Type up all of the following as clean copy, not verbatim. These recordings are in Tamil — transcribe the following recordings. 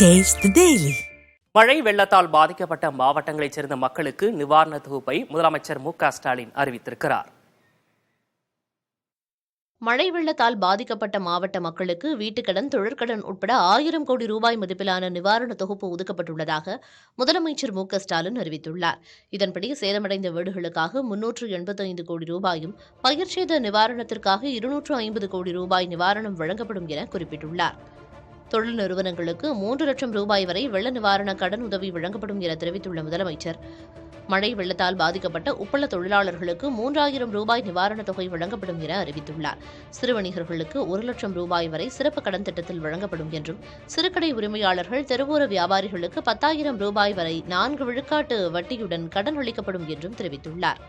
Taste the Daily. மழை வெள்ளத்தால் பாதிக்கப்பட்ட மாவட்டங்களைச் சேர்ந்த மக்களுக்கு நிவாரண தொகுப்பை முதலமைச்சர் மு.க. ஸ்டாலின் அறிவித்திருக்கிறார். மழை வெள்ளத்தால் பாதிக்கப்பட்ட மாவட்ட மக்களுக்கு வீட்டுக்கடன், தொழிற்கடன் உட்பட 1000 கோடி ரூபாய் மதிப்பிலான நிவாரண தொகுப்பு ஒதுக்கப்பட்டுள்ளதாக முதலமைச்சர் மு.க. ஸ்டாலின் அறிவித்துள்ளார். இதன்படி சேதமடைந்த வீடுகளுக்காக 385 கோடி ரூபாயும், பயிர்ச்சேத நிவாரணத்திற்காக 250 கோடி ரூபாய் நிவாரணம் வழங்கப்படும் என குறிப்பிட்டுள்ளார். தொழில் நிறுவனங்களுக்கு 3 லட்சம் ரூபாய் வரை வெள்ள நிவாரண கடன் உதவி வழங்கப்படும் என தெரிவித்துள்ள முதலமைச்சர், மழை வெள்ளத்தால் பாதிக்கப்பட்ட உப்பள தொழிலாளர்களுக்கு 3000 ரூபாய் நிவாரணத் தொகை வழங்கப்படும் என அறிவித்துள்ளார். சிறு வணிகர்களுக்கு 1 லட்சம் ரூபாய் வரை சிறப்பு கடன் திட்டத்தில் வழங்கப்படும் என்றும், சிறுகடை உரிமையாளர்கள், தெருவோர வியாபாரிகளுக்கு 10,000 ரூபாய் வரை 4 விழுக்காட்டு வட்டியுடன் கடன் அளிக்கப்படும் என்றும் தெரிவித்துள்ளார்.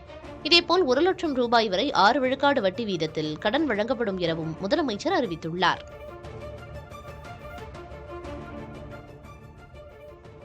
இதேபோல் 1 லட்சம் ரூபாய் வரை 6 விழுக்காடு வட்டி வீதத்தில் கடன் வழங்கப்படும் எனவும் முதலமைச்சர் அறிவித்துள்ளார்.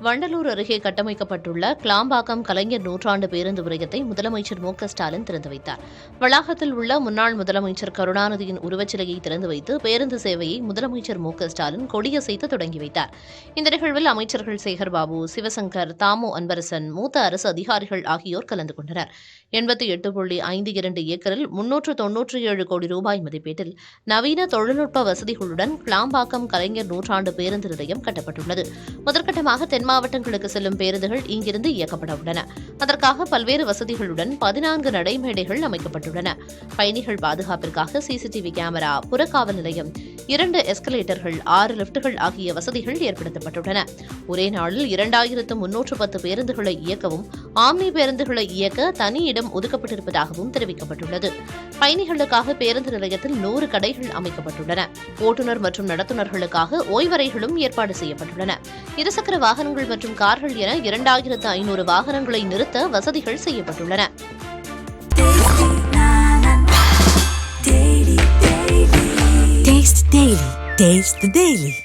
வண்டலூர் அருகே கட்டமைக்கப்பட்டுள்ள கிளாம்பாக்கம் கலைஞர் நூற்றாண்டு பேருந்து நிலையத்தை முதலமைச்சர் மு.க. ஸ்டாலின் திறந்து வைத்தார். வளாகத்தில் உள்ள முன்னாள் முதலமைச்சர் கருணாநிதியின் உருவச்சிலையை திறந்து வைத்து பேருந்து சேவையை முதலமைச்சர் மு.க. ஸ்டாலின் கொடியசைத்து தொடங்கி வைத்தார். இந்த நிகழ்வில் அமைச்சர்கள் சேகர்பாபு, சிவசங்கர், தாமு அன்பரசன், மூத்த அரசு அதிகாரிகள் ஆகியோர் கலந்து கொண்டனர். 88.52 ஏக்கரில் 397 கோடி ரூபாய் மதிப்பீட்டில் நவீன தொழில்நுட்ப வசதிகளுடன் கிளாம்பாக்கம் கலைஞர் நூற்றாண்டு பேருந்து நிலையம் கட்டப்பட்டுள்ளது. முதற்கட்டமாக தென் மாவட்டங்களுக்கு செல்லும் பேருந்துகள் இங்கிருந்து இயக்கப்பட உள்ளன. அதற்காக பல்வேறு வசதிகளுடன் 14 நடைமேடைகள் அமைக்கப்பட்டுள்ளன. பயணிகள் பாதுகாப்பிற்காக சிசிடிவி கேமரா, புறக்காவல் நிலையம், 2 எஸ்கலேட்டர்கள், 6 லிப்டுகள் ஆகிய வசதிகள் ஏற்படுத்தப்பட்டுள்ளன. ஒரே நாளில் 2310 பேருந்துகளை இயக்கவும், ஆம்னி பேருந்துகளை இயக்க தனி இடம் ஒதுக்கப்பட்டிருப்பதாகவும் தெரிவிக்கப்பட்டுள்ளது. பயணிகளுக்காக பேருந்து நிலையத்தில் 100 கடைகள் அமைக்கப்பட்டுள்ளன. ஓட்டுநர் மற்றும் நடத்துனர்களுக்காக ஓய்வறைகளும் ஏற்பாடு செய்யப்பட்டுள்ளன. இருசக்கர வாகனங்கள் மற்றும் கார்கள் என 2500 வாகனங்களை நிறுத்த வசதிகள் செய்யப்பட்டுள்ளன. Taste the Daily.